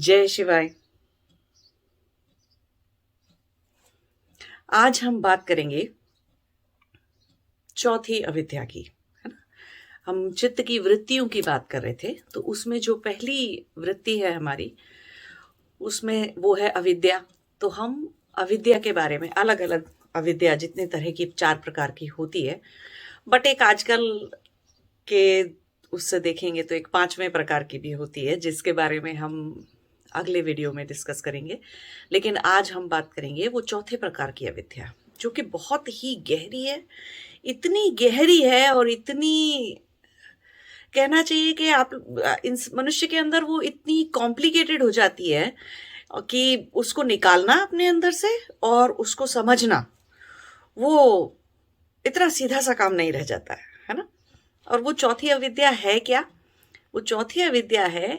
जय शिवाय। आज हम बात करेंगे चौथी अविद्या की, है ना। हम चित्त की वृत्तियों की बात कर रहे थे, तो उसमें जो पहली वृत्ति है हमारी, उसमें वो है अविद्या। तो हम अविद्या के बारे में, अलग अलग अविद्या जितने तरह की 4 प्रकार की होती है, बट एक आजकल के उससे देखेंगे तो एक 5वें प्रकार की भी होती है, जिसके बारे में हम अगले वीडियो में डिस्कस करेंगे। लेकिन आज हम बात करेंगे वो चौथे प्रकार की अविद्या, जो कि बहुत ही गहरी है। इतनी गहरी है और इतनी, कहना चाहिए कि आप इस मनुष्य के अंदर वो इतनी कॉम्प्लिकेटेड हो जाती है कि उसको निकालना अपने अंदर से और उसको समझना, वो इतना सीधा सा काम नहीं रह जाता है ना। और वो चौथी अविद्या है क्या? वो चौथी अविद्या है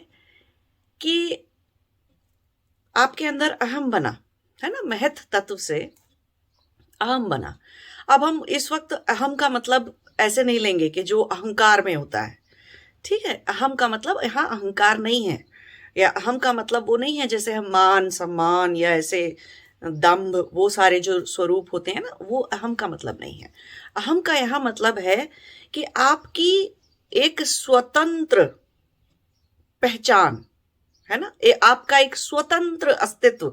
कि आपके अंदर अहम बना, है ना, महत तत्व से अहम बना। अब हम इस वक्त अहम का मतलब ऐसे नहीं लेंगे कि जो अहंकार में होता है, ठीक है। अहम का मतलब यहाँ अहंकार नहीं है, या अहम का मतलब वो नहीं है जैसे हम मान सम्मान या ऐसे दम्भ, वो सारे जो स्वरूप होते हैं ना, वो अहम का मतलब नहीं है। अहम का यहाँ मतलब है कि आपकी एक स्वतंत्र पहचान, है ना, आपका एक स्वतंत्र अस्तित्व,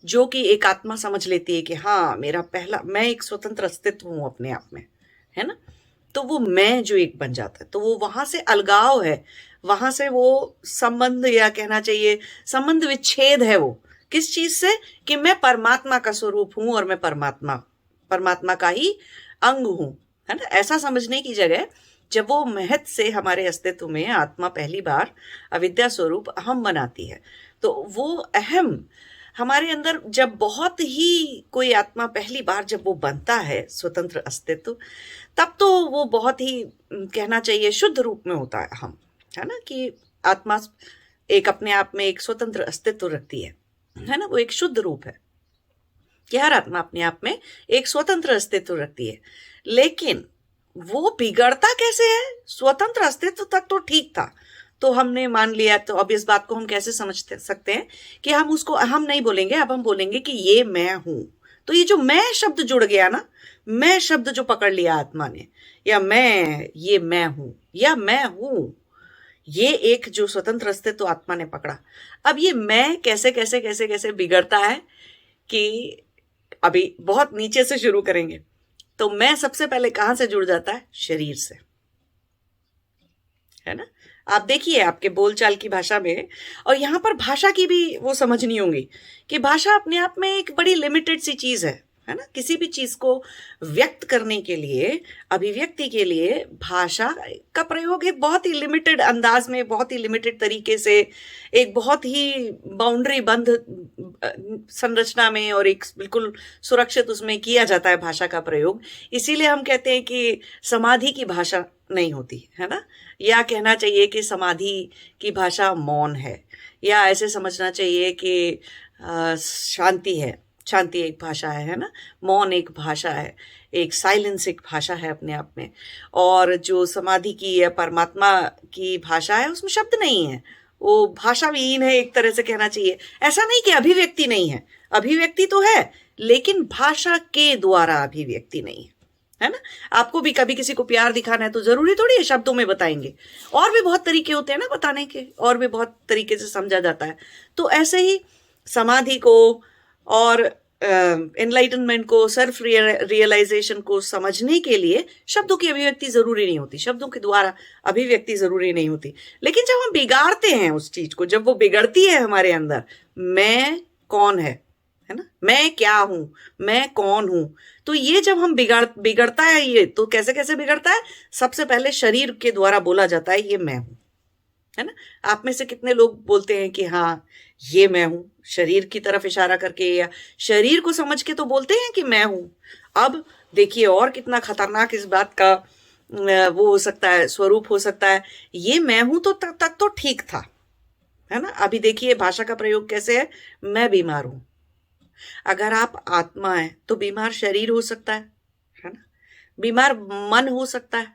जो कि एक आत्मा समझ लेती है कि हाँ, मेरा पहला मैं एक स्वतंत्र अस्तित्व हूं अपने आप में, है ना। तो वो मैं जो एक बन जाता है, तो वो वहां से अलगाव है, वहां से वो संबंध, या कहना चाहिए संबंध विच्छेद है। वो किस चीज से? कि मैं परमात्मा का स्वरूप हूं और मैं परमात्मा का ही अंग हूं, है ना। ऐसा समझने की जगह, जब वो महत से हमारे अस्तित्व में आत्मा पहली बार अविद्या स्वरूप अहम बनाती है, तो वो अहम हमारे अंदर जब बहुत ही कोई आत्मा पहली बार जब वो बनता है स्वतंत्र अस्तित्व, तब तो वो बहुत ही कहना चाहिए शुद्ध रूप में होता है अहम, है ना। कि आत्मा एक अपने आप में एक स्वतंत्र अस्तित्व रखती है ना। वो एक शुद्ध रूप है कि हर आत्मा अपने आप में एक स्वतंत्र अस्तित्व रखती है। लेकिन वो बिगड़ता कैसे है? स्वतंत्र अस्तित्व तक तो ठीक था, तो हमने मान लिया, तो अब इस बात को हम कैसे समझ सकते हैं कि हम उसको अहम नहीं बोलेंगे, अब हम बोलेंगे कि ये मैं हूं। तो ये जो मैं शब्द जुड़ गया ना, मैं शब्द जो पकड़ लिया आत्मा ने, या मैं, ये मैं हूं या मैं हूं, ये एक जो स्वतंत्र अस्तित्व तो आत्मा ने पकड़ा। अब ये मैं कैसे कैसे कैसे कैसे बिगड़ता है, कि अभी बहुत नीचे से शुरू करेंगे। तो मैं सबसे पहले कहां से जुड़ जाता है? शरीर से, है ना। आप देखिए आपके बोलचाल की भाषा में, और यहां पर भाषा की भी वो समझनी होगी कि भाषा अपने आप में एक बड़ी लिमिटेड सी चीज है ना। किसी भी चीज को व्यक्त करने के लिए, अभिव्यक्ति के लिए भाषा का प्रयोग एक बहुत ही लिमिटेड अंदाज में, बहुत ही लिमिटेड तरीके से, एक बहुत ही बाउंड्री बंद संरचना में और एक बिल्कुल सुरक्षित उसमें किया जाता है भाषा का प्रयोग। इसीलिए हम कहते हैं कि समाधि की भाषा नहीं होती, है ना। या कहना चाहिए कि समाधि की भाषा मौन है, या ऐसे समझना चाहिए कि शांति है। शांति एक भाषा है ना। मौन एक भाषा है, एक साइलेंस एक भाषा है अपने आप में। और जो समाधि की या परमात्मा की भाषा है, उसमें शब्द नहीं है, वो भाषा विहीन है एक तरह से कहना चाहिए। ऐसा नहीं कि अभिव्यक्ति नहीं है, अभिव्यक्ति तो है, लेकिन भाषा के द्वारा अभिव्यक्ति नहीं है ना। आपको भी कभी किसी को प्यार दिखाना है तो जरूरी थोड़ी है शब्दों में बताएंगे, और भी बहुत तरीके होते हैं ना बताने के, और भी बहुत तरीके से समझा जाता है। तो ऐसे ही समाधि को और एनलाइटनमेंट को, सेल्फ रियलाइजेशन को समझने के लिए शब्दों की अभिव्यक्ति जरूरी नहीं होती, शब्दों के द्वारा अभिव्यक्ति जरूरी नहीं होती। लेकिन जब हम बिगाड़ते हैं उस चीज को, जब वो बिगड़ती है हमारे अंदर, मैं कौन है ना, मैं क्या हूं, मैं कौन हूं, तो ये जब हम बिगड़ता है, ये तो कैसे कैसे बिगड़ता है? सबसे पहले शरीर के द्वारा बोला जाता है ये मैं हूं, है ना। आप में से कितने लोग बोलते हैं कि हाँ ये मैं हूं, शरीर की तरफ इशारा करके, या शरीर को समझ के तो बोलते हैं कि मैं हूं। अब देखिए और कितना खतरनाक इस बात का वो हो सकता है, स्वरूप हो सकता है। ये मैं हूं तो तक तो ठीक था, है ना। अभी देखिए भाषा का प्रयोग कैसे है, मैं बीमार हूं। अगर आप आत्मा है तो बीमार शरीर हो सकता है ना, बीमार मन हो सकता है,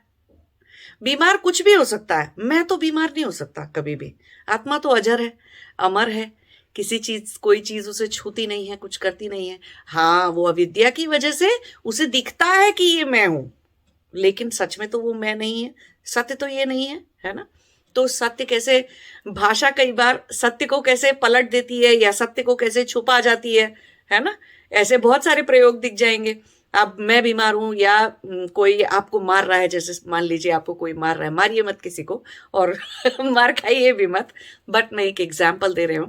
बीमार कुछ भी हो सकता है। मैं तो बीमार नहीं हो सकता कभी भी। आत्मा तो अजर है, अमर है, किसी चीज, कोई चीज उसे छूती नहीं है, कुछ करती नहीं है। हाँ, वो अविद्या की वजह से उसे दिखता है कि ये मैं हूं, लेकिन सच में तो वो मैं नहीं है, सत्य तो ये नहीं है ना। तो सत्य कैसे, भाषा कई बार सत्य को कैसे पलट देती है या सत्य को कैसे छुपा जाती है ना। ऐसे बहुत सारे प्रयोग दिख जाएंगे। अब मैं बीमार हूं या कोई आपको मार रहा है, जैसे मान लीजिए आपको कोई मार रहा है, मारिए मत किसी को और मार खाइए भी मत, बट मैं एक एग्जाम्पल दे रही हूं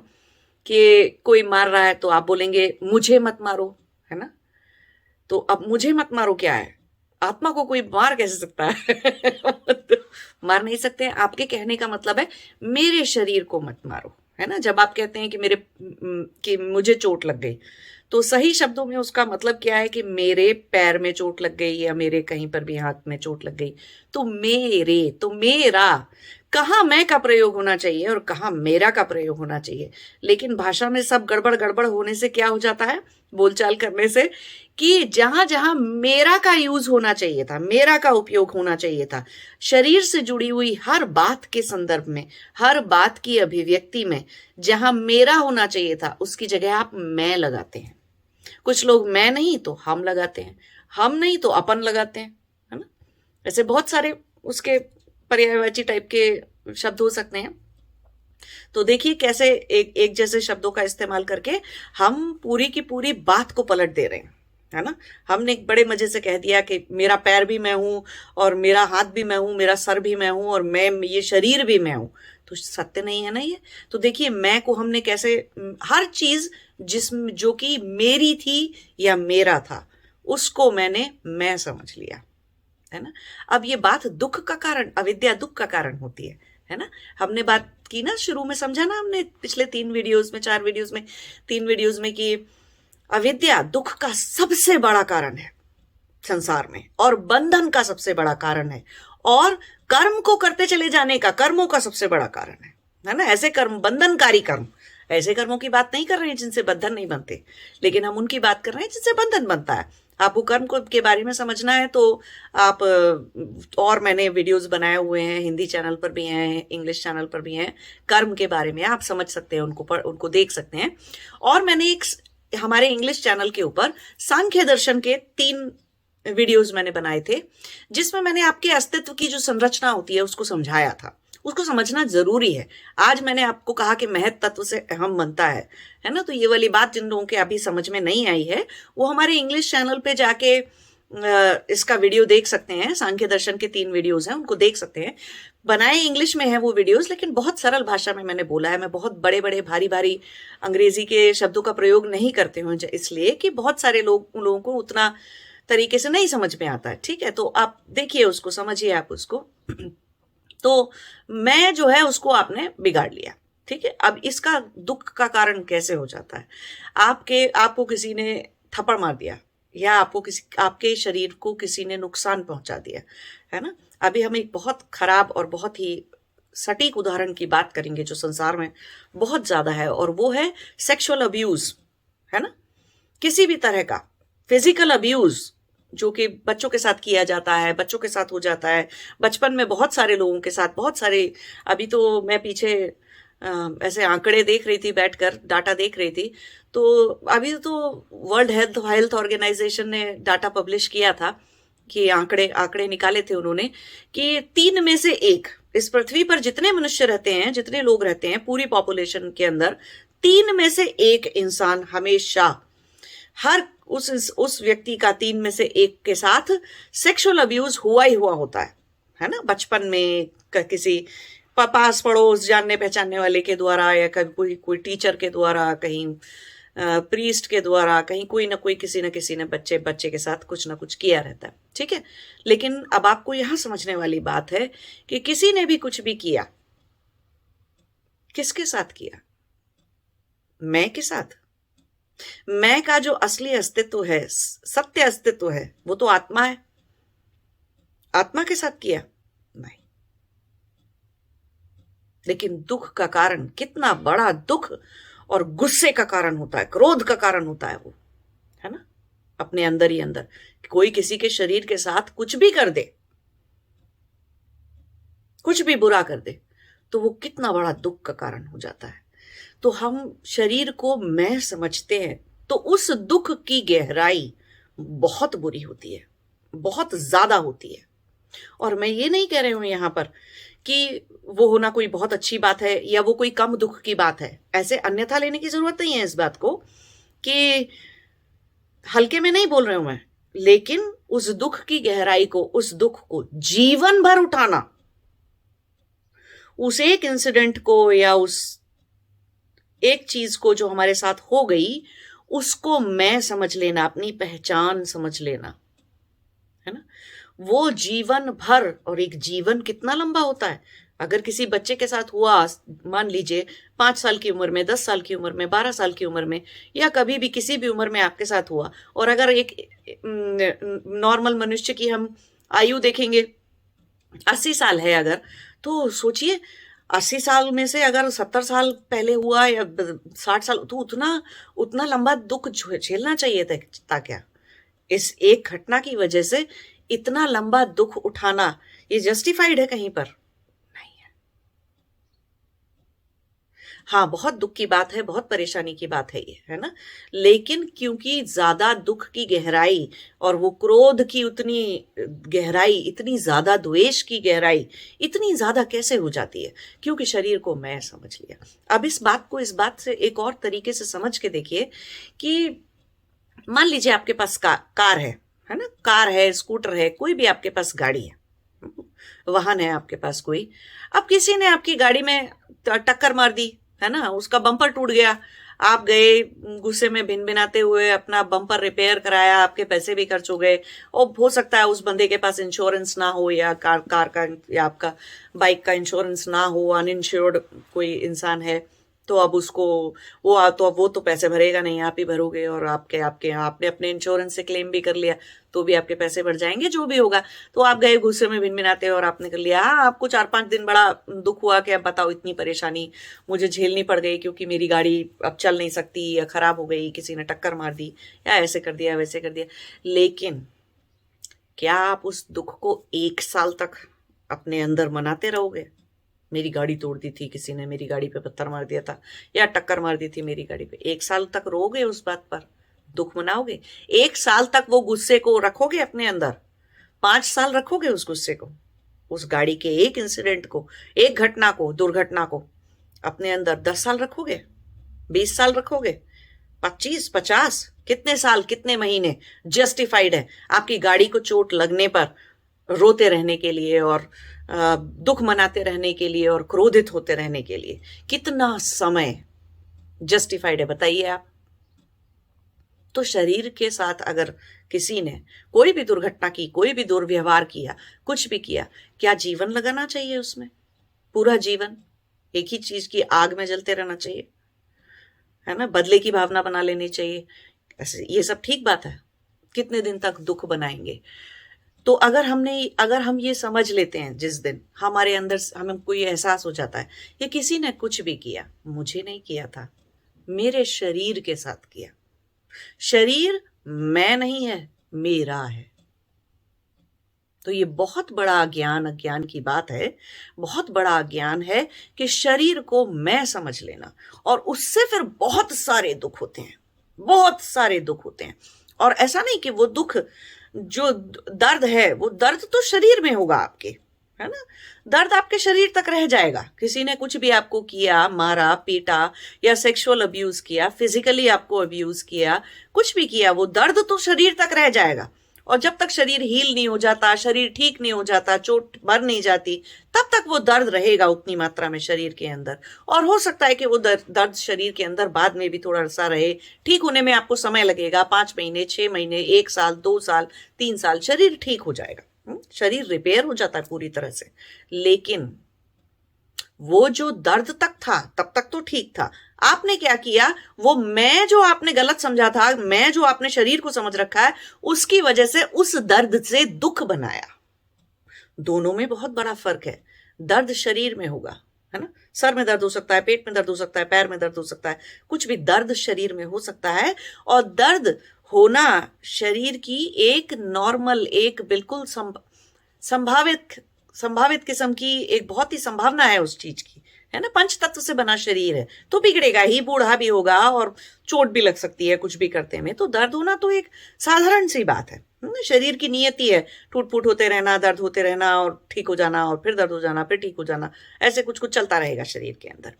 कि कोई मार रहा है तो आप बोलेंगे मुझे मत मारो, है ना। तो अब मुझे मत मारो क्या है, आत्मा को कोई मार कैसे सकता है तो मार नहीं सकते। आपके कहने का मतलब है मेरे शरीर को मत मारो, है ना। जब आप कहते हैं कि कि मुझे चोट लग गई, तो सही शब्दों में उसका मतलब क्या है कि मेरे पैर में चोट लग गई या मेरे कहीं पर भी हाथ में चोट लग गई, तो मेरे, तो मेरा, कहाँ मैं का प्रयोग होना चाहिए और कहाँ मेरा का प्रयोग होना चाहिए। लेकिन भाषा में सब गड़बड़ गड़बड़ होने से क्या हो जाता है, बोलचाल करने से, कि जहां जहां मेरा का यूज होना चाहिए था, मेरा का उपयोग होना चाहिए था, शरीर से जुड़ी हुई हर बात के संदर्भ में, हर बात की अभिव्यक्ति में जहां मेरा होना चाहिए था, उसकी जगह आप मैं लगाते हैं। कुछ लोग मैं नहीं तो हम लगाते हैं, हम नहीं तो अपन लगाते हैं, है ना। ऐसे बहुत सारे उसके पर्यायवाची टाइप के शब्द हो सकते हैं। तो देखिए कैसे एक एक जैसे शब्दों का इस्तेमाल करके हम पूरी की पूरी बात को पलट दे रहे हैं, है ना। हमने एक बड़े मजे से कह दिया कि मेरा पैर भी मैं हूं और मेरा हाथ भी मैं हूं, मेरा सर भी मैं हूं और मैं, ये शरीर भी मैं हूं। तो सत्य नहीं है ना ये। तो देखिए मैं को हमने कैसे, हर चीज जिसम जो कि मेरी थी या मेरा था, उसको मैंने मैं समझ लिया, है ना। अब ये बात दुख का कारण, अविद्या दुख का कारण होती है ना। हमने बात की ना शुरू में, समझा ना हमने पिछले 3 वीडियोस में, 4 वीडियोस में, 3 वीडियोस में, कि अविद्या दुख का सबसे बड़ा कारण है संसार में और बंधन का सबसे बड़ा कारण है और कर्म को करते चले जाने का, कर्मों का सबसे बड़ा कारण है ना। ऐसे कर्म, बंधनकारी कर्म, ऐसे कर्मों की बात नहीं कर रहे हैं जिनसे बंधन नहीं बनते, लेकिन हम उनकी बात कर रहे हैं जिनसे बंधन बनता है। आपको कर्म को के बारे में समझना है तो आप, और मैंने वीडियोस बनाए हुए हैं, हिंदी चैनल पर भी हैं, इंग्लिश चैनल पर भी हैं, कर्म के बारे में आप समझ सकते हैं, उनको देख सकते हैं। और मैंने एक हमारे इंग्लिश चैनल के ऊपर सांख्य दर्शन के 3 वीडियोस मैंने बनाए थे, जिसमें मैंने आपके अस्तित्व की जो संरचना होती है उसको समझाया था। उसको समझना जरूरी है। आज मैंने आपको कहा कि महत तत्व से अहम बनता है ना। तो ये वाली बात जिन लोगों के अभी समझ में नहीं आई है, वो हमारे इंग्लिश चैनल पे जाके इसका वीडियो देख सकते हैं। सांख्य दर्शन के 3 वीडियोस हैं, उनको देख सकते हैं। बनाए इंग्लिश में है वो वीडियोस, लेकिन बहुत सरल भाषा में मैंने बोला है। मैं बहुत बड़े बड़े भारी भारी अंग्रेजी के शब्दों का प्रयोग नहीं करते हूँ, इसलिए कि बहुत सारे उन लोगों को उतना तरीके से नहीं समझ में आता है। ठीक है, तो आप देखिए उसको, समझिए आप उसको। तो मैं जो है उसको आपने बिगाड़ लिया, ठीक है। अब इसका दुख का कारण कैसे हो जाता है, आपको किसी ने थप्पड़ मार दिया या आपके शरीर को किसी ने नुकसान पहुंचा दिया, है ना। अभी हम एक बहुत खराब और बहुत ही सटीक उदाहरण की बात करेंगे जो संसार में बहुत ज्यादा है, और वो है सेक्सुअल अब्यूज, है ना। किसी भी तरह का फिजिकल अब्यूज जो कि बच्चों के साथ किया जाता है, बच्चों के साथ हो जाता है, बचपन में बहुत सारे लोगों के साथ, बहुत सारे। अभी तो मैं पीछे ऐसे आंकड़े देख रही थी, बैठकर डाटा देख रही थी, तो अभी तो वर्ल्ड हेल्थ ऑर्गेनाइजेशन ने डाटा पब्लिश किया था कि आंकड़े निकाले थे उन्होंने कि 3 में से 1, इस पृथ्वी पर जितने मनुष्य रहते हैं, जितने लोग रहते हैं पूरी पॉपुलेशन के अंदर, 3 में से 1 इंसान हमेशा, हर उस व्यक्ति का 3 में से 1 के साथ सेक्सुअल अब्यूज हुआ ही हुआ होता है ना। बचपन में किसी पास पड़ोस जानने पहचानने वाले के द्वारा, या कभी कोई टीचर के द्वारा, कहीं प्रीस्ट के द्वारा, कहीं कोई ना कोई, किसी न किसी ने बच्चे के साथ कुछ ना कुछ किया रहता है, ठीक है। लेकिन अब आपको यहां समझने वाली बात है कि किसी ने भी कुछ भी किया, किसके साथ किया, मैं के साथ। मैं का जो असली अस्तित्व है, सत्य अस्तित्व है, वो तो आत्मा है। आत्मा के साथ किया नहीं। लेकिन दुख का कारण, कितना बड़ा दुख और गुस्से का कारण होता है, क्रोध का कारण होता है वो, है ना। अपने अंदर ही अंदर कोई किसी के शरीर के साथ कुछ भी कर दे, कुछ भी बुरा कर दे, तो वो कितना बड़ा दुख का कारण हो जाता है। तो हम शरीर को मैं समझते हैं, तो उस दुख की गहराई बहुत बुरी होती है, बहुत ज्यादा होती है। और मैं ये नहीं कह रही हूं यहां पर कि वो होना कोई बहुत अच्छी बात है या वो कोई कम दुख की बात है, ऐसे अन्यथा लेने की जरूरत नहीं है इस बात को, कि हल्के में नहीं बोल रही हूं मैं, लेकिन उस दुख की गहराई को, उस दुख को जीवन भर उठाना, उस एक इंसिडेंट को या उस एक चीज को जो हमारे साथ हो गई, उसको मैं समझ लेना, अपनी पहचान समझ लेना, है ना, वो जीवन भर। और एक जीवन कितना लंबा होता है। अगर किसी बच्चे के साथ हुआ, मान लीजिए 5 साल की उम्र में, 10 साल की उम्र में, 12 साल की उम्र में, या कभी भी किसी भी उम्र में आपके साथ हुआ, और अगर एक नॉर्मल मनुष्य की हम आयु देखेंगे 80 साल है अगर, तो सोचिए 80 साल में से अगर 70 साल पहले हुआ या 60 साल, तो उतना उतना लंबा दुख झेलना चाहिए था क्या? इस एक घटना की वजह से इतना लंबा दुख उठाना, ये जस्टिफाइड है कहीं पर? नहीं है। हाँ, बहुत दुख की बात है, बहुत परेशानी की बात है ये, है ना, लेकिन क्योंकि ज्यादा दुख की गहराई और वो क्रोध की उतनी गहराई, इतनी ज्यादा द्वेष की गहराई इतनी ज्यादा कैसे हो जाती है? क्योंकि शरीर को मैं समझ लिया। अब इस बात से एक और तरीके से समझ के देखिए कि मान लीजिए आपके पास कार है ना, कार है, स्कूटर है, कोई भी आपके पास गाड़ी है, वाहन है आपके पास कोई। अब किसी ने आपकी गाड़ी में टक्कर मार दी, है ना, उसका बम्पर टूट गया, आप गए गुस्से में भिनभिनाते हुए, अपना बम्पर रिपेयर कराया, आपके पैसे भी खर्च हो गए, और हो सकता है उस बंदे के पास इंश्योरेंस ना हो, या कार का या आपका बाइक का इंश्योरेंस ना हो, अनइंश्योर्ड कोई इंसान है, तो अब उसको वो तो पैसे भरेगा नहीं, आप ही भरोगे, और आपके आपके आपने अपने इंश्योरेंस से क्लेम भी कर लिया तो भी आपके पैसे बढ़ जाएंगे, जो भी होगा। तो आप गए गुस्से में भिनभिनाते और आपने कर लिया। हाँ, आपको 4-5 दिन बड़ा दुख हुआ कि अब बताओ इतनी परेशानी मुझे झेलनी पड़ गई क्योंकि मेरी गाड़ी अब चल नहीं सकती, या खराब हो गई, किसी ने टक्कर मार दी, या ऐसे कर दिया, वैसे कर दिया। लेकिन क्या आप उस दुख को 1 साल तक अपने अंदर मनाते रहोगे? मेरी गाड़ी तोड़ दी थी किसी ने, मेरी गाड़ी पे पत्थर मार दिया था, या टक्कर मार दी थी मेरी गाड़ी पे, 1 साल तक रोगे उस बात पर, दुख मनाओगे? 1 साल तक वो गुस्से को रखोगे अपने अंदर? 5 साल रखोगे उस गुस्से को, उस गाड़ी के एक इंसिडेंट को, एक घटना को, दुर्घटना को अपने अंदर? 10 साल रखोगे? 20 साल रखोगे? 25-50? कितने साल, कितने महीने जस्टिफाइड है आपकी गाड़ी को चोट लगने पर रोते रहने के लिए, और दुख मनाते रहने के लिए, और क्रोधित होते रहने के लिए? कितना समय जस्टिफाइड है, बताइए आप? तो शरीर के साथ अगर किसी ने कोई भी दुर्घटना की, कोई भी दुर्व्यवहार किया, कुछ भी किया, क्या जीवन लगाना चाहिए उसमें? पूरा जीवन एक ही चीज की आग में जलते रहना चाहिए, है ना? बदले की भावना बना लेनी चाहिए? ऐसे ये सब ठीक बात है? कितने दिन तक दुख बनाएंगे? तो अगर हम ये समझ लेते हैं, जिस दिन हमारे अंदर हमें कोई एहसास हो जाता है कि किसी ने कुछ भी किया, मुझे नहीं किया था, मेरे शरीर के साथ किया, शरीर मैं नहीं है, मेरा है, तो ये बहुत बड़ा अज्ञान की बात है, बहुत बड़ा अज्ञान है कि शरीर को मैं समझ लेना। और उससे फिर बहुत सारे दुख होते हैं, बहुत सारे दुख होते हैं। और ऐसा नहीं कि वो दुख, जो दर्द है, वो दर्द तो शरीर में होगा आपके, है ना, दर्द आपके शरीर तक रह जाएगा। किसी ने कुछ भी आपको किया, मारा, पीटा, या सेक्सुअल अब्यूज किया, फिजिकली आपको अब्यूज किया, कुछ भी किया, वो दर्द तो शरीर तक रह जाएगा। और जब तक शरीर हील नहीं हो जाता, शरीर ठीक नहीं हो जाता, चोट भर नहीं जाती, तब तक वो दर्द रहेगा उतनी मात्रा में शरीर के अंदर। और हो सकता है कि वो दर्द शरीर के अंदर बाद में भी थोड़ा सा रहे, ठीक होने में आपको समय लगेगा, 5 महीने, 6 महीने, 1 साल, 2 साल, 3 साल, शरीर ठीक हो जाएगा, शरीर रिपेयर हो जाता है पूरी तरह से। लेकिन वो जो दर्द तक था, तब तक तो ठीक था। आपने क्या किया, वो मैं जो आपने गलत समझा था, मैं जो आपने शरीर को समझ रखा है, उसकी वजह से उस दर्द से दुख बनाया। दोनों में बहुत बड़ा फर्क है। दर्द शरीर में होगा, है ना, सर में दर्द हो सकता है, पेट में दर्द हो सकता है, पैर में दर्द हो सकता है, कुछ भी दर्द शरीर में हो सकता है। और दर्द होना शरीर की एक नॉर्मल, एक बिल्कुल संभावित किस्म की एक बहुत ही संभावना है उस चीज की, है ना, पंच तत्व से बना शरीर है तो बिगड़ेगा ही, बूढ़ा भी होगा और चोट भी लग सकती है कुछ भी करते में। तो दर्द होना तो एक साधारण सी बात है ना, शरीर की नियति है, टूट फूट होते रहना, दर्द होते रहना और ठीक हो जाना और फिर दर्द हो जाना, फिर ठीक हो जाना, ऐसे कुछ कुछ चलता रहेगा शरीर के अंदर,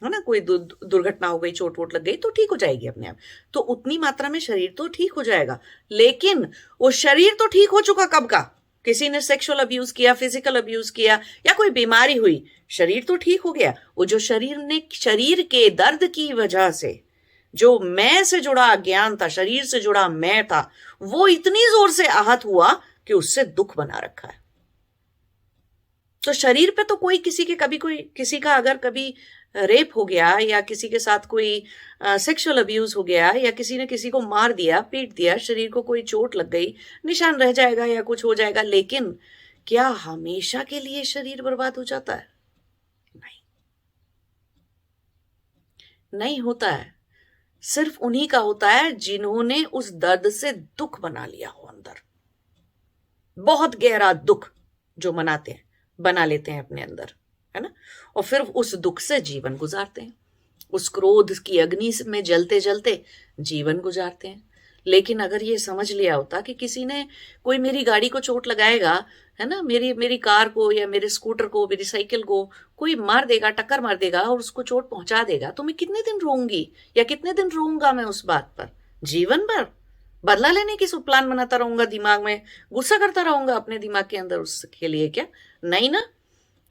है ना। कोई दुर्घटना हो गई, चोट वोट लग गई तो ठीक हो जाएगी अपने आप, तो उतनी मात्रा में शरीर तो ठीक हो जाएगा। लेकिन वो शरीर तो ठीक हो चुका कब का, किसी ने सेक्सुअल अब्यूज किया, फिजिकल अब्यूज किया या कोई बीमारी हुई, शरीर तो ठीक हो गया। वो जो शरीर के दर्द की वजह से जो मैं से जुड़ा अज्ञान था, शरीर से जुड़ा मैं था, वो इतनी जोर से आहत हुआ कि उससे दुख बना रखा है। तो शरीर पे तो कोई किसी के कभी कोई किसी का अगर कभी रेप हो गया या किसी के साथ कोई सेक्सुअल अब्यूज हो गया या किसी ने किसी को मार दिया, पीट दिया, शरीर को कोई चोट लग गई, निशान रह जाएगा या कुछ हो जाएगा। लेकिन क्या हमेशा के लिए शरीर बर्बाद हो जाता है? नहीं, नहीं होता है। सिर्फ उन्हीं का होता है जिन्होंने उस दर्द से दुख बना लिया हो अंदर, बहुत गहरा दुख जो बना लेते हैं अपने अंदर, है ना, और फिर उस दुख से जीवन गुजारते हैं, उस क्रोध की अग्नि में जलते जलते जीवन गुजारते हैं। लेकिन अगर ये समझ लिया होता कि किसी ने कोई मेरी गाड़ी को चोट लगाएगा, है ना, मेरी कार को या मेरे स्कूटर को, मेरी साइकिल को कोई मार देगा, टक्कर मार देगा और उसको चोट पहुंचा देगा, तो मैं कितने दिन रोऊंगी या कितने दिन रोऊंगा मैं उस बात पर? जीवन भर बदला लेने की प्लान बनाता रहूंगा, दिमाग में गुस्सा करता रहूंगा अपने दिमाग के अंदर उसके लिए, क्या? नहीं ना।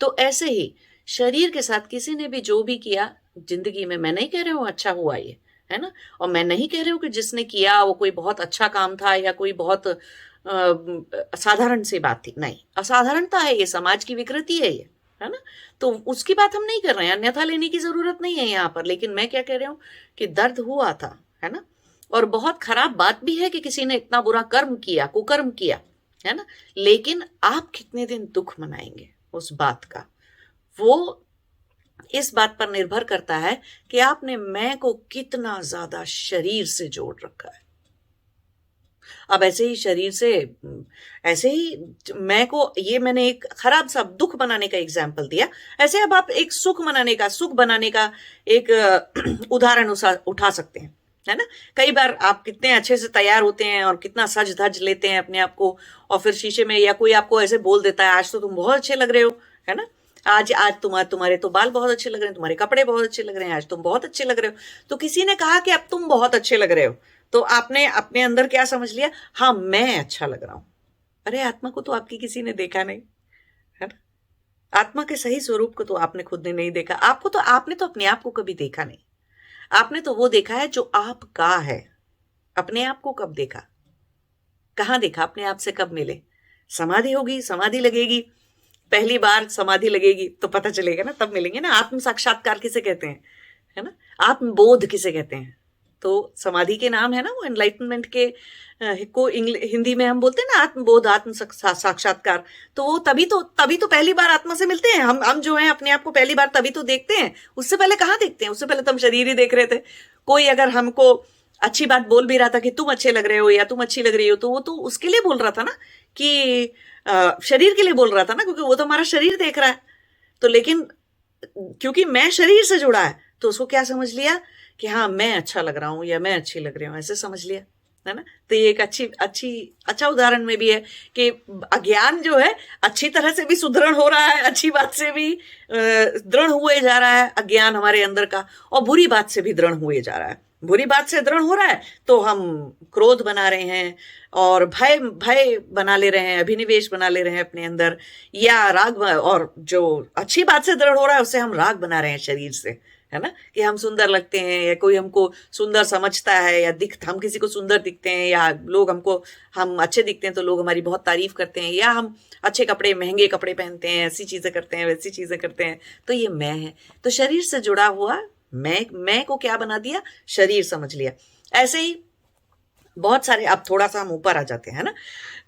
तो ऐसे ही शरीर के साथ किसी ने भी जो भी किया जिंदगी में, मैं नहीं कह रही हूं अच्छा हुआ ये, है ना, और मैं नहीं कह रही हूँ कि जिसने किया वो कोई बहुत अच्छा काम था या कोई बहुत साधारण सी बात थी, नहीं, असाधारणता है ये, समाज की विकृति है ये, है ना। तो उसकी बात हम नहीं कर रहे हैं, अन्यथा लेने की जरूरत नहीं है यहाँ पर। लेकिन मैं क्या कह रही हूँ कि दर्द हुआ था, है ना, और बहुत खराब बात भी है कि किसी ने इतना बुरा कर्म किया, कुकर्म किया, है ना। लेकिन आप कितने दिन दुख मनाएंगे उस बात का, वो इस बात पर निर्भर करता है कि आपने मैं को कितना ज्यादा शरीर से जोड़ रखा है। अब ऐसे ही शरीर से, ऐसे ही मैं को, ये मैंने एक खराब सा दुख बनाने का एग्जाम्पल दिया, ऐसे अब आप एक सुख बनाने का एक उदाहरण उठा सकते हैं, है ना। कई बार आप कितने अच्छे से तैयार होते हैं और कितना सज धज लेते हैं अपने आप को, और फिर शीशे में या कोई आपको ऐसे बोल देता है आज तो तुम बहुत अच्छे लग रहे हो, है ना, आज तुम्हारे तो बाल बहुत अच्छे लग रहे हैं, तुम्हारे कपड़े बहुत अच्छे लग रहे हैं, आज तुम बहुत अच्छे लग रहे हो। तो किसी ने कहा कि अब तुम बहुत अच्छे लग रहे हो, तो आपने अपने अंदर क्या समझ लिया? हाँ, मैं अच्छा लग रहा हूं। अरे आत्मा को तो आपकी किसी ने देखा नहीं, है ना। आत्मा के सही स्वरूप को तो आपने खुद ने नहीं देखा, आपने तो अपने आप को कभी देखा नहीं। आपने तो वो देखा है जो आपका है। अपने आप को कब देखा? कहाँ देखा? अपने आप से कब मिले? समाधि होगी, समाधि लगेगी, पहली बार समाधि लगेगी तो पता चलेगा ना, तब मिलेंगे ना। आत्म साक्षात्कार किसे कहते हैं, है ना, आत्मबोध किसे कहते हैं? तो समाधि के नाम है ना वो, एनलाइटनमेंट के को हिंदी में हम बोलते हैं ना आत्मबोध, आत्म साक्षात्कार। तो वो तभी तो पहली बार आत्मा से मिलते हैं हम जो हैं, अपने आप को पहली बार तभी तो देखते हैं। उससे पहले कहाँ देखते हैं? उससे पहले तो हम शरीर ही देख रहे थे। कोई अगर हमको अच्छी बात बोल भी रहा था कि तुम अच्छे लग रहे हो या तुम अच्छी लग रही हो, तो वो तो उसके लिए बोल रहा था ना, कि शरीर के लिए बोल रहा था ना, क्योंकि वो तो हमारा शरीर देख रहा है। तो लेकिन क्योंकि मैं शरीर से जुड़ा है तो उसको क्या समझ लिया कि हाँ मैं अच्छा लग रहा हूं या मैं अच्छी लग रही हूं, ऐसे समझ लिया, है ना। तो ये एक अच्छा उदाहरण में भी है कि अज्ञान जो है अच्छी तरह से भी सुदृढ़ हो रहा है, अच्छी बात से भी दृढ़ हुए जा रहा है अज्ञान हमारे अंदर का, और बुरी बात से भी दृढ़ हुए जा रहा है। बुरी बात से दृढ़ हो रहा है तो हम क्रोध बना रहे हैं और भय बना ले रहे हैं, अभिनिवेश बना ले रहे हैं अपने अंदर, या राग, और जो अच्छी बात से दृढ़ हो रहा है उससे हम राग बना रहे हैं शरीर से, है ना, कि हम सुंदर लगते हैं या कोई हमको सुंदर समझता है, या हम किसी को सुंदर दिखते हैं, या हम अच्छे दिखते हैं तो लोग हमारी बहुत तारीफ करते हैं, या हम अच्छे कपड़े, महंगे कपड़े पहनते हैं, ऐसी चीजें करते हैं, वैसी चीजें करते हैं, तो ये मैं है। तो शरीर से जुड़ा हुआ मैं को क्या बना दिया? शरीर समझ लिया। ऐसे ही बहुत सारे, अब थोड़ा सा हम ऊपर आ जाते हैं ना,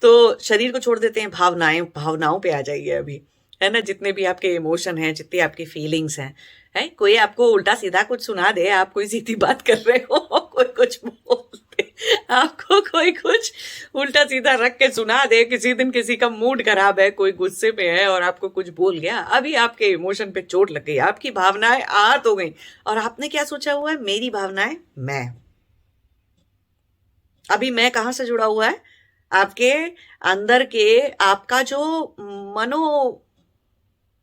तो शरीर को छोड़ देते हैं, भावनाओं पे आ जाइए अभी, है ना। जितने भी आपके इमोशन हैं, जितनी आपकी फीलिंग्स हैं, है, कोई आपको उल्टा सीधा कुछ सुना दे, आप कोई सीधी बात कर रहे हो, कोई कुछ बोल दे, आपको कोई कुछ उल्टा सीधा रख के सुना दे। किसी दिन किसी का मूड खराब है, कोई गुस्से पे है और आपको कुछ बोल गया, अभी आपके इमोशन पे चोट लग गई, आपकी भावनाएं आहत हो गई और आपने क्या सोचा हुआ है, मेरी भावनाएं मैं। अभी मैं कहां से जुड़ा हुआ है, आपके अंदर के, आपका जो मनो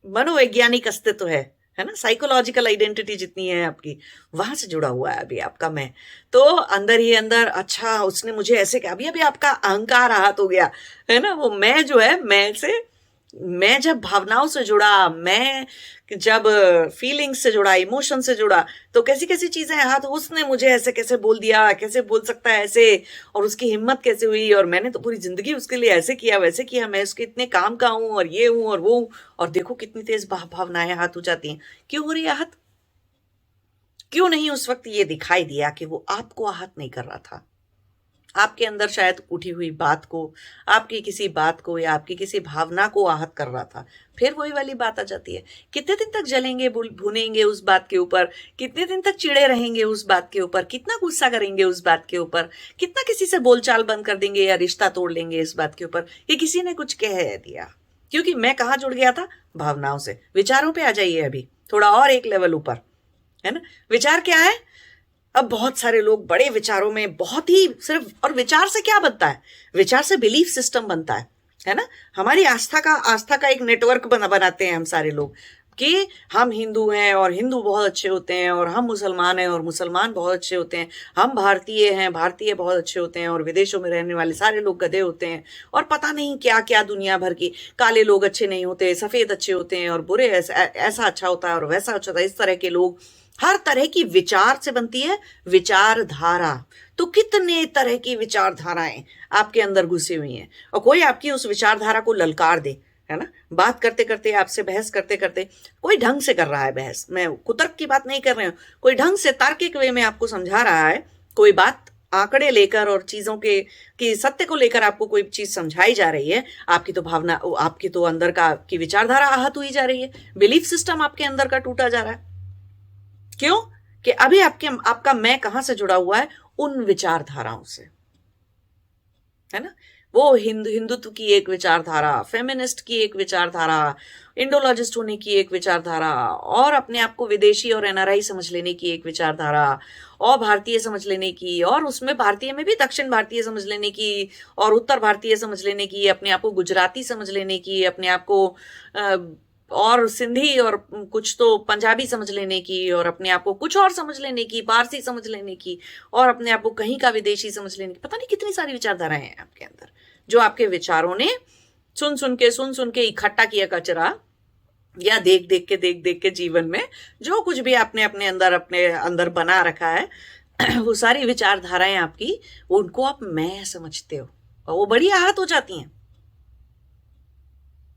मनोवैज्ञानिक अस्तित्व है ना, साइकोलॉजिकल आइडेंटिटी जितनी है आपकी, वहां से जुड़ा हुआ है अभी आपका मैं। तो अंदर ही अंदर, अच्छा उसने मुझे ऐसे कहा, अभी अभी आपका अहंकार आहत हो गया है ना। वो मैं जो है, मैं जब भावनाओं से जुड़ा, मैं जब फीलिंग्स से जुड़ा, इमोशन से जुड़ा, तो कैसी कैसी चीजें हाथ, उसने मुझे ऐसे कैसे बोल दिया, कैसे बोल सकता है ऐसे, और उसकी हिम्मत कैसे हुई, और मैंने तो पूरी जिंदगी उसके लिए ऐसे किया वैसे किया, मैं उसके इतने काम का हूं और ये हूं और वो हूं, और देखो कितनी तेज भावनाएं हाथ हो जाती हैं। क्यों हो रही है आहत? क्यों नहीं उस वक्त ये दिखाई दिया कि वो आपको आहत नहीं कर रहा था, आपके अंदर शायद उठी हुई बात को, आपकी किसी बात को या आपकी किसी भावना को आहत कर रहा था। फिर वही वाली बात आ जाती है, कितने दिन तक जलेंगे, भुनेंगे उस बात के ऊपर, कितने दिन तक चिड़े रहेंगे उस बात के ऊपर, कितना गुस्सा करेंगे उस बात के ऊपर, कितना किसी से बोलचाल बंद कर देंगे या रिश्ता तोड़ लेंगे इस बात के ऊपर, ये किसी ने कुछ कह दिया। क्योंकि मैं कहाँ जुड़ गया था, भावनाओं से। विचारों पे आ जाइए अभी थोड़ा और एक लेवल ऊपर, है ना। विचार क्या है? अब बहुत सारे लोग बड़े विचारों में बहुत ही सिर्फ, और विचार से क्या बनता है, विचार से बिलीफ सिस्टम बनता है ना। हमारी आस्था का एक नेटवर्क बनाते हैं हम सारे लोग, कि हम हिंदू हैं और हिंदू बहुत अच्छे होते हैं, और हम मुसलमान हैं और मुसलमान बहुत अच्छे होते हैं, हम भारतीय हैं, भारतीय बहुत अच्छे होते हैं, और विदेशों में रहने वाले सारे लोग गधे होते हैं, और पता नहीं क्या क्या दुनिया भर की, काले लोग अच्छे नहीं होते, सफेद अच्छे होते हैं, और बुरे ऐसा अच्छा होता है और वैसा अच्छा होता है। इस तरह के लोग, हर तरह की विचार से बनती है विचारधारा। तो कितने तरह की विचारधाराएं आपके अंदर घुसी हुई हैं, और कोई आपकी उस विचारधारा को ललकार दे, है ना। बात करते करते, आपसे बहस करते करते, कोई ढंग से कर रहा है बहस, मैं कुतर्क की बात नहीं कर रही हूं, कोई ढंग से तार्किक वे में आपको समझा रहा है, कोई बात आंकड़े लेकर और चीजों के कि सत्य को लेकर आपको कोई चीज समझाई जा रही है, आपकी तो भावना, आपकी तो अंदर का की विचारधारा आहत हुई जा रही है, बिलीफ सिस्टम आपके अंदर का टूटा जा रहा है। क्यों? कि अभी आपका मैं कहां से जुड़ा हुआ है, उन विचारधाराओं से, है ना। वो हिंदुत्व की एक विचारधारा, फेमिनिस्ट की एक विचारधारा, इंडोलॉजिस्ट होने की एक विचारधारा, और अपने आप को विदेशी और एनआरआई समझ लेने की एक विचारधारा, और भारतीय समझ लेने की, और उसमें भारतीय में भी दक्षिण भारतीय समझ लेने की, और उत्तर भारतीय समझ लेने की, अपने आप को गुजराती समझ लेने की, अपने आप को और सिंधी और कुछ तो पंजाबी समझ लेने की, और अपने आप को कुछ और समझ लेने की, पारसी समझ लेने की, और अपने आप को कहीं का विदेशी समझ लेने की, पता नहीं कितनी सारी विचारधाराएं हैं आपके अंदर, जो आपके विचारों ने सुन सुन के इकट्ठा किया कचरा, या देख देख के जीवन में जो कुछ भी आपने अपने अंदर बना रखा है, वो सारी विचारधाराएं आपकी, उनको आप मैं समझते हो, और वो बड़ी आहत हो जाती हैं,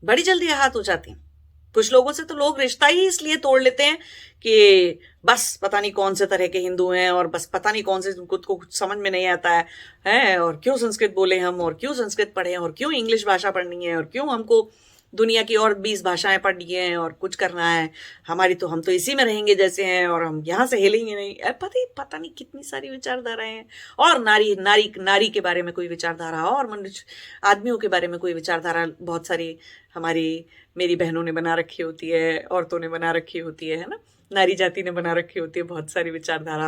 बड़ी जल्दी आहत हो जाती हैं। कुछ लोगों से तो लोग रिश्ता ही इसलिए तोड़ लेते हैं कि बस पता नहीं कौन से तरह के हिंदू हैं, और बस पता नहीं कौन से, खुद को कुछ समझ में नहीं आता है, और क्यों संस्कृत बोले हम, और क्यों संस्कृत पढ़े, और क्यों इंग्लिश भाषा पढ़नी है, और क्यों हमको दुनिया की और 20 भाषाएं पढ़नी है और कुछ करना है, हम तो इसी में रहेंगे जैसे हैं, और हम यहाँ से हिलेंगे नहीं। पता नहीं कितनी सारी विचारधाराएं हैं, और नारी नारी नारी के बारे में कोई विचारधारा, और मनुष्य आदमियों के बारे में कोई विचारधारा, बहुत सारी मेरी बहनों ने बना रखी होती है, औरतों ने बना रखी होती है ना, नारी जाति ने बना रखी होती है बहुत सारी विचारधारा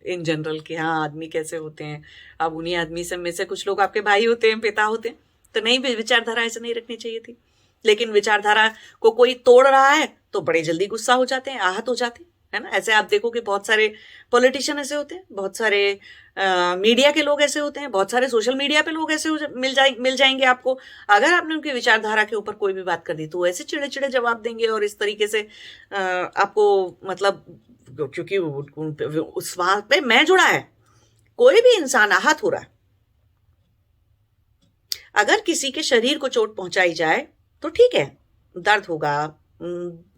इन जनरल, कि हाँ आदमी कैसे होते हैं। अब उन्हीं आदमी से में से कुछ लोग आपके भाई होते हैं, पिता होते हैं, तो नहीं, विचारधारा ऐसे नहीं रखनी चाहिए थी। लेकिन विचारधारा को कोई तोड़ रहा है तो बड़े जल्दी गुस्सा हो जाते हैं, आहत हो जाते हैं, है ना। ऐसे आप देखो कि बहुत सारे पॉलिटिशियन ऐसे होते हैं, बहुत सारे मीडिया के लोग ऐसे होते हैं, बहुत सारे सोशल मीडिया पे लोग ऐसे मिल जाएंगे आपको। अगर आपने उनकी विचारधारा के ऊपर कोई भी बात कर दी तो वो ऐसे चिड़े चिड़े जवाब देंगे, और इस तरीके से आपको, मतलब क्योंकि उस वहां पे मैं जुड़ा है, कोई भी इंसान आहत हो रहा है। अगर किसी के शरीर को चोट पहुंचाई जाए तो ठीक है, दर्द होगा,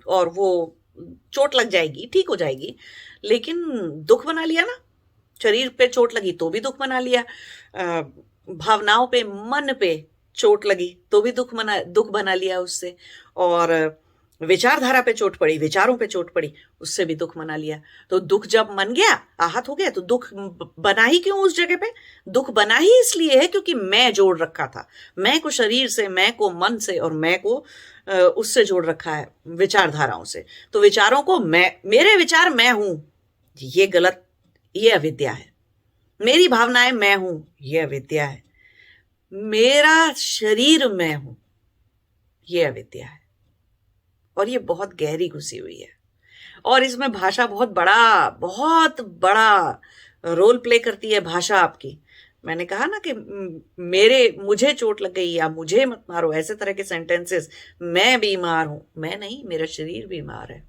और वो चोट लग जाएगी, ठीक हो जाएगी, लेकिन दुख बना लिया ना, शरीर पे चोट लगी तो भी दुख बना लिया, भावनाओं पे, मन पे चोट लगी तो भी दुख बना लिया उससे, और विचारधारा पे चोट पड़ी, विचारों पे चोट पड़ी, उससे भी दुख मना लिया। तो दुख जब मन गया, आहत हो गया, तो दुख बना ही क्यों उस जगह पे? दुख बना ही इसलिए है क्योंकि मैं जोड़ रखा था। मैं को शरीर से, मैं को मन से, और मैं को उससे जोड़ रखा है, विचारधाराओं से। तो विचारों को मैं, मेरे विचार मैं हूं, ये गलत, ये अविद्या है। मेरी भावनाएं मैं हूं, ये अविद्या है। मेरा शरीर मैं हूं, ये अविद्या है। और ये बहुत गहरी घुसी हुई है, और इसमें भाषा बहुत बड़ा रोल प्ले करती है भाषा आपकी। मैंने कहा ना कि मुझे चोट लग गई, या मुझे मत मारो, ऐसे तरह के सेंटेंसेस, मैं बीमार हूं, मैं नहीं, मेरा शरीर बीमार है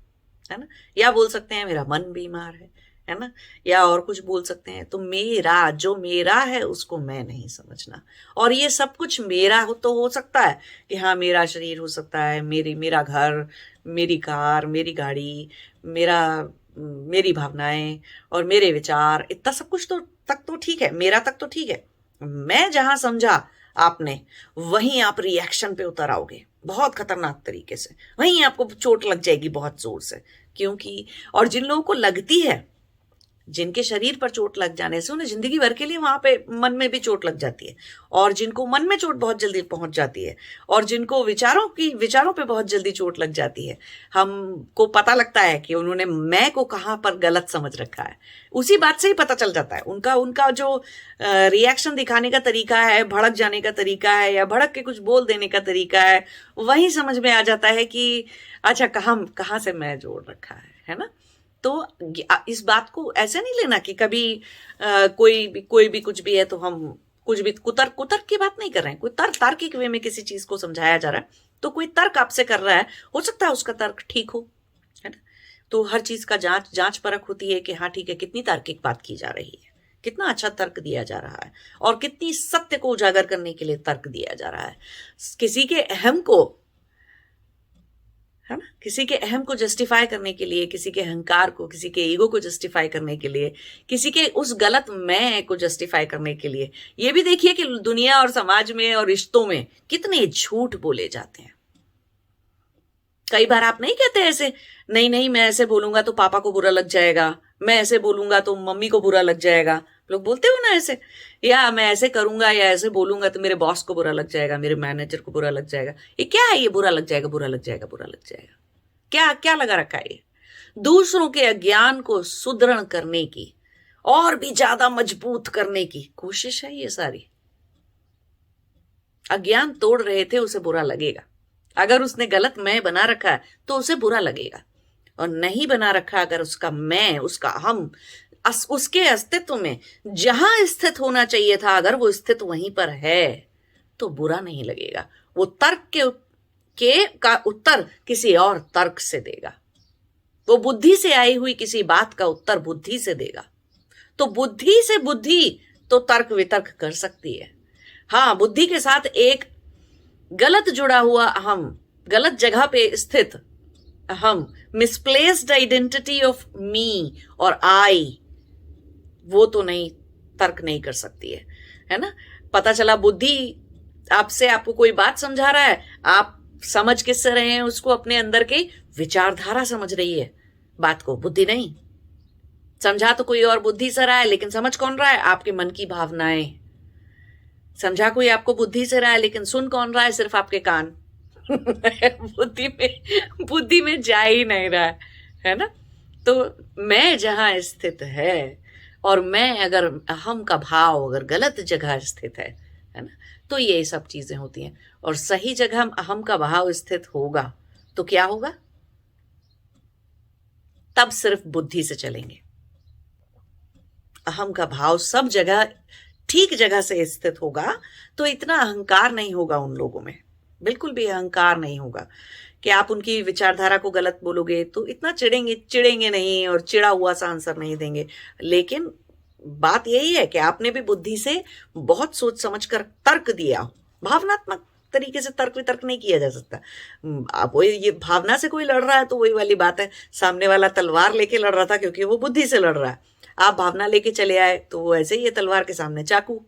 ना। या बोल सकते हैं मेरा मन बीमार है ना, या और कुछ बोल सकते हैं। तो मेरा, जो मेरा है उसको मैं नहीं समझना। और ये सब कुछ मेरा हो सकता है कि हाँ, मेरा शरीर हो सकता है, मेरा घर, मेरी कार, मेरी गाड़ी, मेरी भावनाएं और मेरे विचार, इतना सब कुछ तक तो ठीक है, मेरा तक तो ठीक है। मैं जहां समझा आपने, वहीं आप रिएक्शन पे उतर आओगे बहुत खतरनाक तरीके से, वहीं आपको चोट लग जाएगी बहुत जोर से। क्योंकि, और जिन लोगों को लगती है, जिनके शरीर पर चोट लग जाने से उन्हें जिंदगी भर के लिए वहां पे मन में भी चोट लग जाती है, और जिनको मन में चोट बहुत जल्दी पहुंच जाती है, और जिनको विचारों पे बहुत जल्दी चोट लग जाती है, हमको पता लगता है कि उन्होंने मैं को कहां पर गलत समझ रखा है। उसी बात से ही पता चल जाता है। उनका जो रिएक्शन दिखाने का तरीका है, भड़क जाने का तरीका है, या भड़क के कुछ बोल देने का तरीका है, वही समझ में आ जाता है कि अच्छा, कहां से मैं जोड़ रखा है ना। तो इस बात को ऐसे नहीं लेना कि कभी कोई भी कुछ भी है तो हम कुछ भी कुतर्क की बात नहीं कर रहे हैं। कोई तार्किक वे में किसी चीज को समझाया जा रहा है, तो कोई तर्क आपसे कर रहा है, हो सकता है उसका तर्क ठीक हो, है ना। तो हर चीज का जांच परख होती है कि हाँ ठीक है, कितनी तार्किक बात की जा रही है, कितना अच्छा तर्क दिया जा रहा है, और कितनी सत्य को उजागर करने के लिए तर्क दिया जा रहा है। किसी के अहम को, है ना, किसी के अहम को जस्टिफाई करने के लिए, किसी के अहंकार को, किसी के ईगो को जस्टिफाई करने के लिए, किसी के उस गलत मैं को जस्टिफाई करने के लिए। ये भी देखिए कि दुनिया और समाज में और रिश्तों में कितने झूठ बोले जाते हैं। कई बार आप नहीं कहते ऐसे, नहीं मैं ऐसे बोलूंगा तो पापा को बुरा लग जाएगा, मैं ऐसे बोलूंगा तो मम्मी को बुरा लग जाएगा। लोग बोलते हो ना ऐसे, या मैं ऐसे करूंगा या ऐसे बोलूंगा तो मेरे बॉस को बुरा लग जाएगा, मेरे मैनेजर को बुरा लग जाएगा। ये क्या है? ये बुरा लग जाएगा, बुरा लग जाएगा, बुरा लग जाएगा, क्या क्या लगा रखा है? ये दूसरों के अज्ञान को सुदृढ़ करने की और भी ज्यादा मजबूत करने की कोशिश है। ये सारी अज्ञान तोड़ रहे थे, उसे बुरा लगेगा। अगर उसने गलत मैं बना रखा है तो उसे बुरा लगेगा, और नहीं बना रखा अगर उसका मैं, उसका हम, उसके अस्तित्व में जहां स्थित होना चाहिए था, अगर वो स्थित वहीं पर है तो बुरा नहीं लगेगा। वो तर्क का उत्तर किसी और तर्क से देगा, वो बुद्धि से आई हुई किसी बात का उत्तर बुद्धि से देगा। तो बुद्धि से बुद्धि तो तर्क वितर्क कर सकती है। हाँ, बुद्धि के साथ एक गलत जुड़ा हुआ अहम, गलत जगह पे स्थित अहम, मिसप्लेस्ड आइडेंटिटी ऑफ मी और आई, वो तो नहीं, तर्क नहीं कर सकती है ना। पता चला बुद्धि आपको कोई बात समझा रहा है, आप समझ किससे रहे हैं उसको, अपने अंदर के विचारधारा समझ रही है बात को, बुद्धि नहीं। समझा तो कोई और बुद्धि से रहा है, लेकिन समझ कौन रहा है? आपके मन की भावनाएं। समझा कोई आपको बुद्धि से रहा है, लेकिन सुन कौन रहा है? सिर्फ आपके कान। बुद्धि में जा ही नहीं रहा है ना। तो मैं जहां स्थित है, और मैं अगर अहम का भाव अगर गलत जगह स्थित है ना, तो ये सब चीजें होती हैं। और सही जगह हम अहम का भाव स्थित होगा तो क्या होगा? तब सिर्फ बुद्धि से चलेंगे। अहम का भाव सब जगह ठीक जगह से स्थित होगा तो इतना अहंकार नहीं होगा उन लोगों में, बिल्कुल भी अहंकार नहीं होगा कि आप उनकी विचारधारा को गलत बोलोगे तो इतना चिड़ेंगे नहीं, और चिड़ा हुआ सा आंसर नहीं देंगे। लेकिन बात यही है कि आपने भी बुद्धि से बहुत सोच समझ कर तर्क दिया हो। भावनात्मक तरीके से तर्क वितर्क नहीं किया जा सकता। आप वही, ये भावना से कोई लड़ रहा है तो वही वाली बात है, सामने वाला तलवार लेके लड़ रहा था क्योंकि वो बुद्धि से लड़ रहा है। आप भावना लेके चले आए तो वो ऐसे ही है, तलवार के सामने चाकू,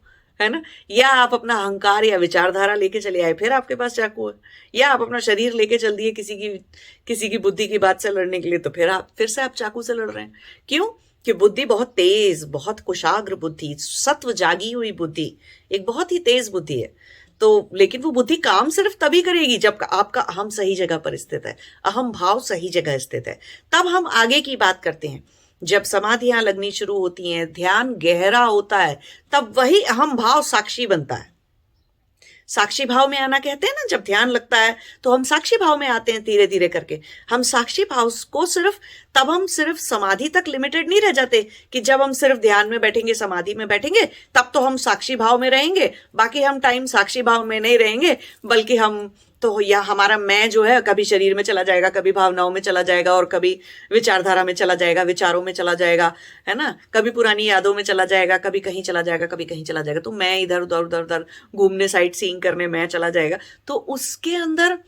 है ना? या आप अपना अहंकार या विचारधारा लेके चले आए, फिर आपके पास चाकू है। या आप अपना शरीर लेके चल दिए किसी की बुद्धि की बात से लड़ने के लिए, तो फिर से आप चाकू से लड़ रहे हैं। क्यों? कि बुद्धि बहुत तेज, बहुत कुशाग्र बुद्धि, सत्व जागी हुई बुद्धि, एक बहुत ही तेज बुद्धि है। तो लेकिन वो बुद्धि काम सिर्फ तभी करेगी जब आपका अहम सही जगह पर स्थित है, अहम भाव सही जगह स्थित है, तब हम आगे की बात करते हैं। जब समाधियां लगनी शुरू होती हैं, ध्यान गहरा होता है, तब वही अहम भाव साक्षी बनता है। साक्षी भाव में आना कहते हैं ना, जब ध्यान लगता है तो हम साक्षी भाव में आते हैं धीरे धीरे करके। हम साक्षी भाव को तब हम सिर्फ समाधि तक लिमिटेड नहीं रह जाते कि जब हम सिर्फ ध्यान में बैठेंगे, समाधि में बैठेंगे, तब तो हम साक्षी भाव में रहेंगे, बाकी हम टाइम साक्षी भाव में नहीं रहेंगे, बल्कि हम तो या हमारा मैं जो है कभी शरीर में चला जाएगा, कभी भावनाओं में चला जाएगा, और कभी विचारधारा में चला जाएगा, विचारों में चला जाएगा, है ना? कभी पुरानी यादों में चला जाएगा, कभी कहीं चला जाएगा, कभी कहीं चला जाएगा। तो मैं इधर उधर उधर उधर घूमने, साइट सीइंग करने मैं चला जाएगा। तो उसके अंदर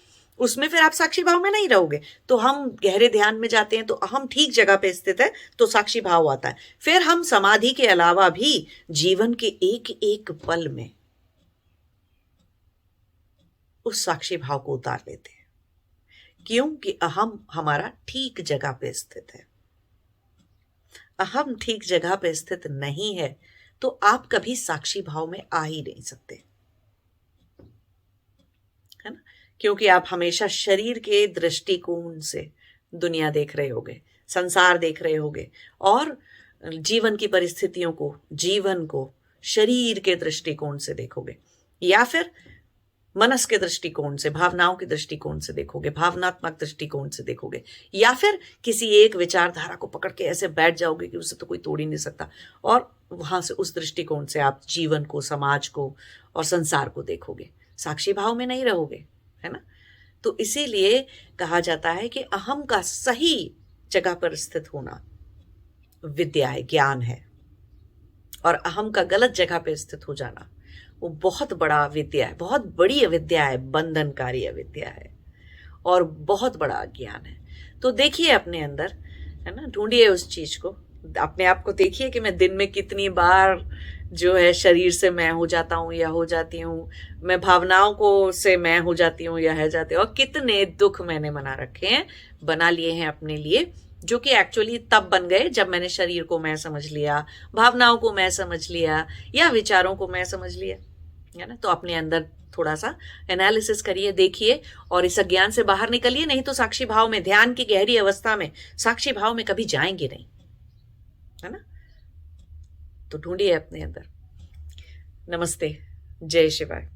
उसमें फिर आप साक्षी भाव में नहीं रहोगे। तो हम गहरे ध्यान में जाते हैं तो हम ठीक जगह पे स्थित है, तो साक्षी भाव आता है। फिर हम समाधि के अलावा भी जीवन के एक एक पल में उस साक्षी भाव को उतार लेते हैं, क्योंकि अहम हमारा ठीक जगह पे स्थित है। अहम ठीक जगह पे स्थित नहीं है तो आप कभी साक्षी भाव में आ ही नहीं सकते, है ना? क्योंकि आप हमेशा शरीर के दृष्टिकोण से दुनिया देख रहे होगे, संसार देख रहे होगे, और जीवन की परिस्थितियों को, जीवन को शरीर के दृष्टिकोण से देखोगे, या फिर मनस के दृष्टिकोण से, भावनाओं के दृष्टिकोण से देखोगे, भावनात्मक दृष्टिकोण से देखोगे, या फिर किसी एक विचारधारा को पकड़ के ऐसे बैठ जाओगे कि उसे तो कोई तोड़ ही नहीं सकता, और वहां से उस दृष्टिकोण से आप जीवन को, समाज को और संसार को देखोगे, साक्षी भाव में नहीं रहोगे, है ना? तो इसीलिए कहा जाता है कि अहम का सही जगह पर स्थित होना विद्या है, ज्ञान है, और अहम का गलत जगह पर स्थित हो जाना वो बहुत बड़ा अविद्या है, बहुत बड़ी अविद्या है, बंधनकारी अविद्या है, और बहुत बड़ा अज्ञान है। तो देखिए अपने अंदर, है ना, ढूंढिए उस चीज को, अपने आप को देखिए कि मैं दिन में कितनी बार जो है शरीर से मैं हो जाता हूँ या हो जाती हूँ, मैं भावनाओं को से मैं हो जाती हूँ या है जाती हूँ, और कितने दुख मैंने बना रखे हैं, बना लिए हैं अपने लिए, जो कि एक्चुअली तब बन गए जब मैंने शरीर को मैं समझ लिया, भावनाओं को मैं समझ लिया, या विचारों को मैं समझ लिया, है ना? तो अपने अंदर थोड़ा सा एनालिसिस करिए, देखिए, और इस अज्ञान से बाहर निकलिए, नहीं तो साक्षी भाव में, ध्यान की गहरी अवस्था में साक्षी भाव में कभी जाएंगे नहीं, है ना? तो ढूंढिए अपने अंदर। नमस्ते, जय शिवाय।